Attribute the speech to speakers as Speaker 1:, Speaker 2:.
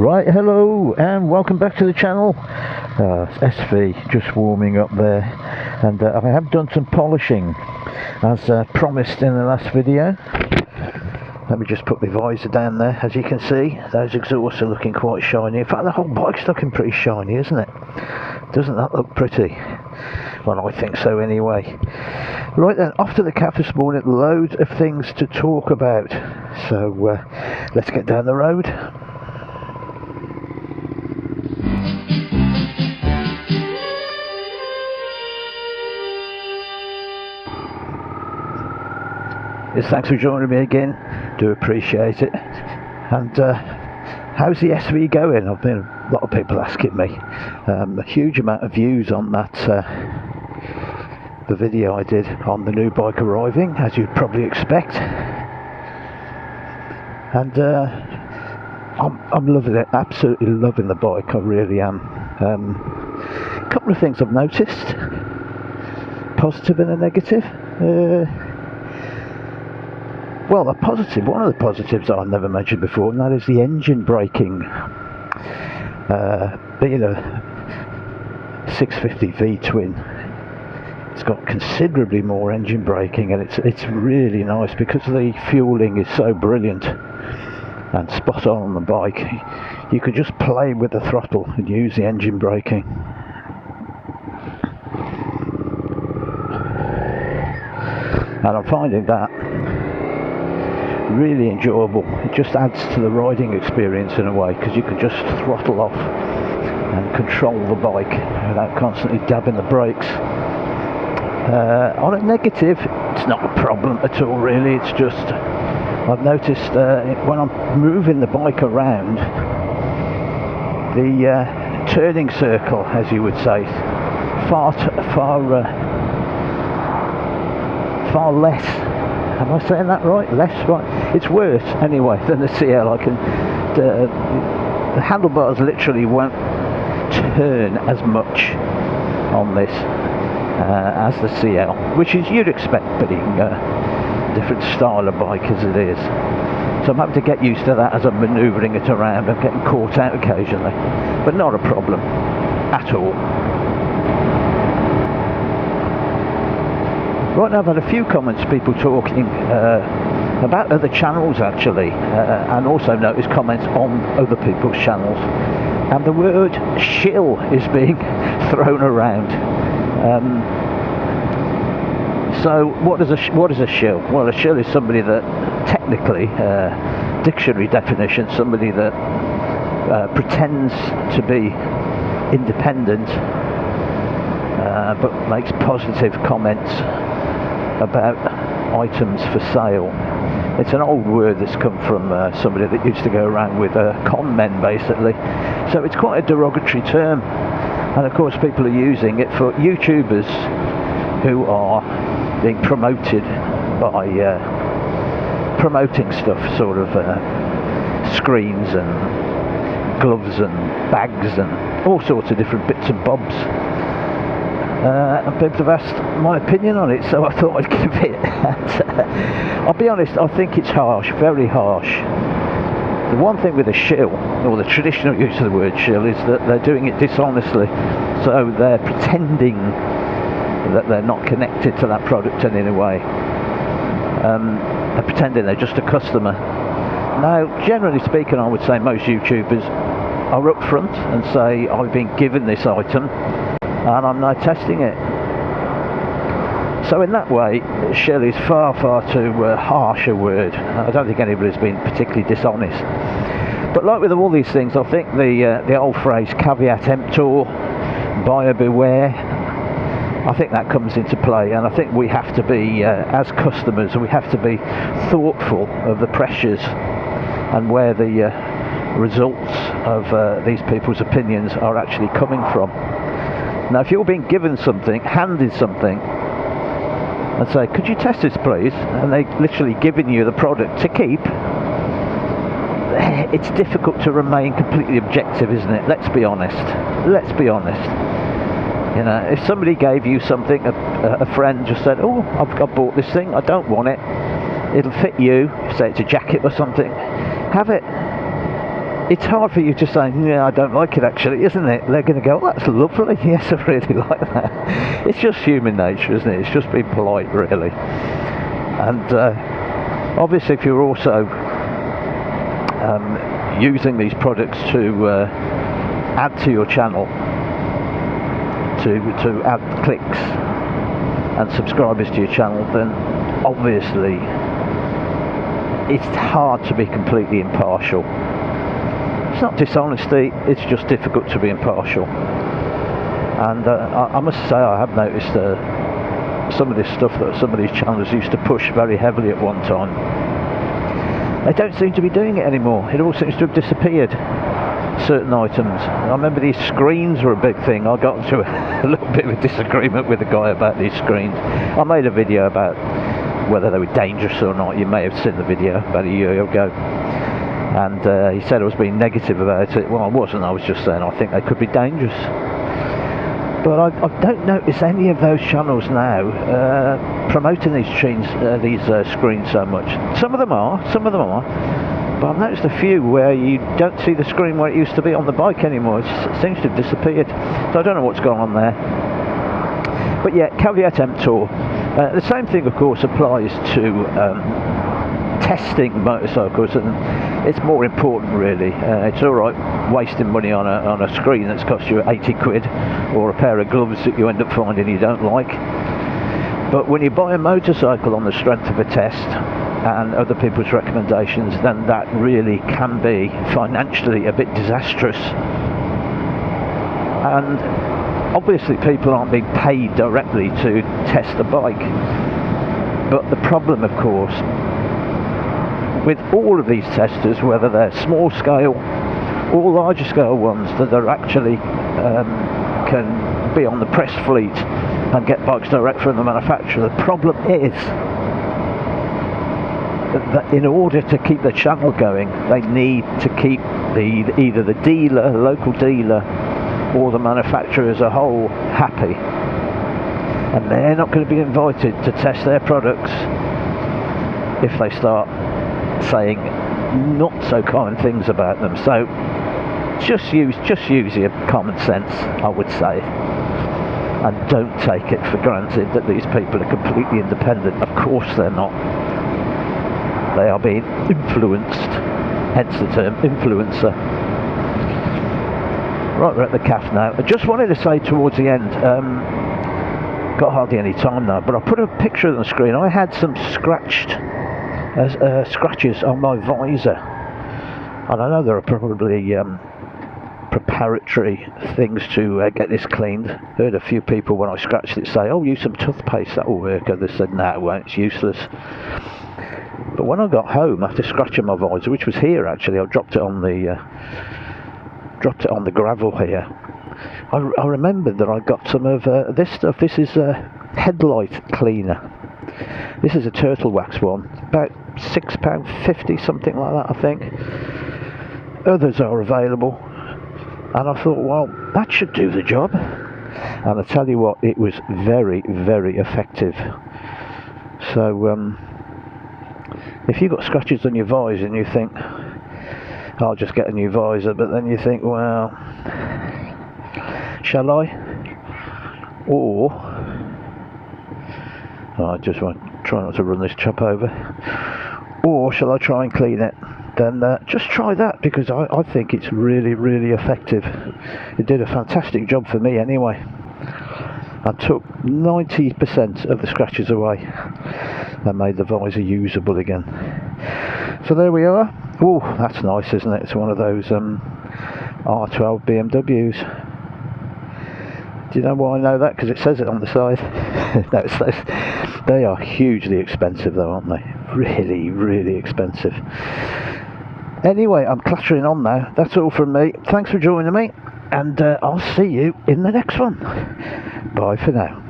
Speaker 1: Right, hello and welcome back to the channel. SV just warming up there, and I have done some polishing as promised in the last video. Let me just put my visor down there. As you can see, those exhausts are looking quite shiny. In fact, the whole bike's looking pretty shiny, isn't it? Doesn't that look pretty? Well, I think so anyway. Right then, off to the cafe this morning. Loads of things to talk about, so let's get down the road. Yes, thanks for joining me again, do appreciate it. And how's the SV going? I've been a lot of people asking me. A huge amount of views on that the video I did on the new bike arriving, as you'd probably expect. And I'm loving it, absolutely loving the bike, I really am. A couple of things I've noticed, positive and a negative. Well, a positive, one of the positives I've never mentioned before, and that is the engine braking. Being a 650 V-twin, it's got considerably more engine braking, and it's really nice because the fueling is so brilliant and spot on the bike. You can just play with the throttle and use the engine braking. And I'm finding that really enjoyable. It just adds to the riding experience in a way, because you can just throttle off and control the bike without constantly dabbing the brakes. On a negative, it's not a problem at all really. It's just I've noticed when I'm moving the bike around, the turning circle, as you would say, far less. Am I saying that right? Less right? It's worse anyway than the CL. The handlebars literally won't turn as much on this as the CL, which is you'd expect being a different style of bike as it is. So I'm having to get used to that as I'm manoeuvring it around. I'm getting caught out occasionally, but not a problem at all. Right now I've had a few comments, people talking about other channels actually, and also noticed comments on other people's channels, and the word shill is being thrown around. So what is a shill? Well, a shill is somebody that technically, dictionary definition, somebody that pretends to be independent but makes positive comments about items for sale. It's an old word that's come from somebody that used to go around with con men basically, so it's quite a derogatory term, and of course people are using it for YouTubers who are being promoted by promoting stuff, sort of screens and gloves and bags and all sorts of different bits and bobs. And people have asked my opinion on it, so I thought I'd give it. I'll be honest, I think it's harsh, very harsh. The one thing with a shill, or the traditional use of the word shill, is that they're doing it dishonestly. So they're pretending that they're not connected to that product in any way. They're pretending they're just a customer. Now, generally speaking, I would say most YouTubers are upfront and say, I've been given this item and I'm now testing it. So in that way, shill is far too harsh a word. I don't think anybody's been particularly dishonest. But like with all these things, I think the old phrase caveat emptor, buyer beware, I think that comes into play, and I think we have to be, as customers, we have to be thoughtful of the pressures and where the results of these people's opinions are actually coming from. Now, if you're being given something, handed something, and say, could you test this please, and they're literally giving you the product to keep, it's difficult to remain completely objective, isn't it? Let's be honest. Let's be honest. You know, if somebody gave you something, a friend just said, oh, I've bought this thing, I don't want it, it'll fit you, say it's a jacket or something, have it. it's hard for you to say, yeah, I don't like it actually, isn't it? They're going to go, oh, that's lovely, yes, I really like that. It's just human nature, isn't it? It's just being polite, really. And obviously if you're also using these products to add to your channel, to add clicks and subscribers to your channel, then obviously it's hard to be completely impartial. It's not dishonesty, it's just difficult to be impartial. And I must say, I have noticed some of this stuff that some of these channels used to push very heavily at one time. They don't seem to be doing it anymore. It all seems to have disappeared, certain items. I remember these screens were a big thing. I got into a little bit of a disagreement with the guy about these screens. I made a video about whether they were dangerous or not. You may have seen the video about a year ago. And he said I was being negative about it. Well, I wasn't. I was just saying I think they could be dangerous. But I don't notice any of those channels now promoting these screens so much. Some of them are. But I've noticed a few where you don't see the screen where it used to be on the bike anymore. It seems to have disappeared. So I don't know what's going on there. But yeah, caveat emptor. The same thing, of course, applies to testing motorcycles, and it's more important really. It's alright wasting money on a screen that's cost you 80 quid, or a pair of gloves that you end up finding you don't like. But when you buy a motorcycle on the strength of a test and other people's recommendations, then that really can be financially a bit disastrous. And obviously people aren't being paid directly to test the bike, but the problem, of course, with all of these testers, whether they're small scale or larger scale ones that are actually can be on the press fleet and get bikes direct from the manufacturer, the problem is that in order to keep the channel going, they need to keep either the dealer, the local dealer, or the manufacturer as a whole happy. And they're not going to be invited to test their products if they start saying not so kind things about them. So just use your common sense, I would say, and don't take it for granted that these people are completely independent. Of course they're not. They are being influenced, hence the term influencer. Right, we're at the calf now. I just wanted to say towards the end, got hardly any time now, but I put a picture on the screen. I had some scratches on my visor, and I know there are probably preparatory things to get this cleaned. Heard a few people when I scratched it say, oh, use some toothpaste, that will work. Others said, no, it won't, it's useless. But when I got home after scratching my visor, which was here actually, I dropped it on the gravel here, I remembered that I got some of this stuff. This is a headlight cleaner. This is a turtle wax one, about £6.50, something like that, I think. Others are available, and I thought, well, that should do the job. And I tell you what, it was very, very effective. So if you've got scratches on your visor and you think, I'll just get a new visor, but then you think, well, shall I? Or I just want to try not to run this chap over. Or shall I try and clean it? Then just try that, because I think it's really, really effective. It did a fantastic job for me anyway. I took 90% of the scratches away and made the visor usable again. So there we are. Oh, that's nice, isn't it? It's one of those R12 BMWs. Do you know why I know that? Because it says it on the side. No, they are hugely expensive though, aren't they? Really, really expensive. Anyway, I'm clattering on now. That's all from me. Thanks for joining me, and I'll see you in the next one. Bye for now.